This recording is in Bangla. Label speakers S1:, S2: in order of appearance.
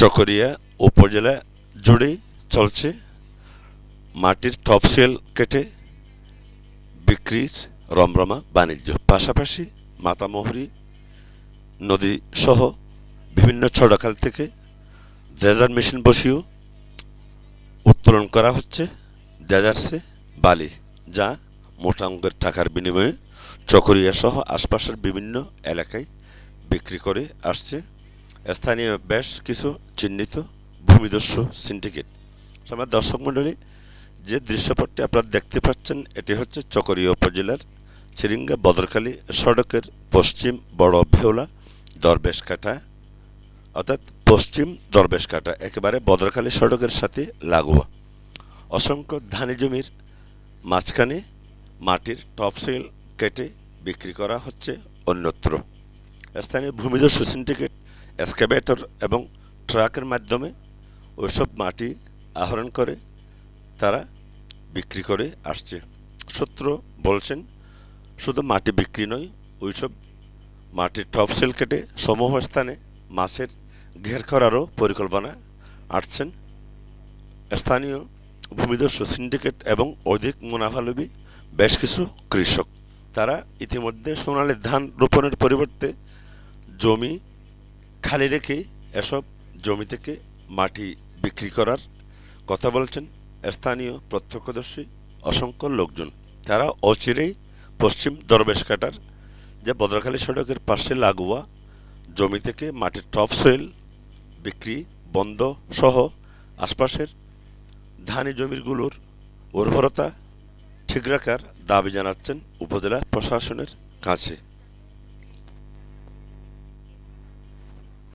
S1: চকরিয়া উপজেলা জুড়ে চলছে মাটির টপসেল কেটে বিক্রির রমরমা বাণিজ্য। পাশাপাশি মাতামুহুরী নদী সহ বিভিন্ন ছড়াখাল থেকে ড্রেজার মেশিন বসিয়েও উত্তোলন করা হচ্ছে ডেজার্সে বালি, যা মোটা অঙ্কের টাকার বিনিময়ে চকরিয়া সহ আশপাশের বিভিন্ন এলাকায় বিক্রি করে আসছে স্থানীয় বেশ কিছু চিহ্নিত ভূমিদস্যু সিন্ডিকেট। আমার দর্শক মণ্ডলী, যে দৃশ্যপটটি আপনারা দেখতে পাচ্ছেন এটি হচ্ছে চকরিয়া উপজেলার চিরিঙ্গা বদরখালী সড়কের পশ্চিম বড় ভেওলা দরবেশকাটা, অর্থাৎ পশ্চিম দরবেশকাটা একেবারে বদরখালী সড়কের সাথে লাগোয়া। অসংখ্য ধানি জমির মাঝখানে মাটির টপসেল কেটে বিক্রি করা হচ্ছে অন্যত্র। স্থানীয় ভূমিদস্যু সিন্ডিকেট এক্সকাভেটর এবং ট্রাকের মাধ্যমে ওইসব মাটি আহরণ করে তারা বিক্রি করে আসছে। সূত্র বলছেন, শুধু মাটি বিক্রি নয়, ওইসব মাটির টপসেল কেটে সমূহ স্থানে মাছের ঘের করারও পরিকল্পনা আঁটছেন স্থানীয় ভূমিদস্যু সিন্ডিকেট এবং অধিক মুনাফালোভী বেশ কিছু কৃষক। তারা ইতিমধ্যে সোনালী ধান রোপণের পরিবর্তে জমি খালি রেখে এসব জমি থেকে মাটি বিক্রি করার কথা বলছেন স্থানীয় প্রত্যক্ষদর্শী অসংখ্য লোকজন। তারা অচিরেই পশ্চিম দরবেশকাটার যে বদরখালী সড়কের পাশে লাগোয়া জমি থেকে মাটির টপসেল বিক্রি বন্ধ সহ আশপাশের ধানি জমিগুলোর উর্বরতা ঠিক রাখার দাবি জানাচ্ছেন উপজেলা প্রশাসনের কাছে।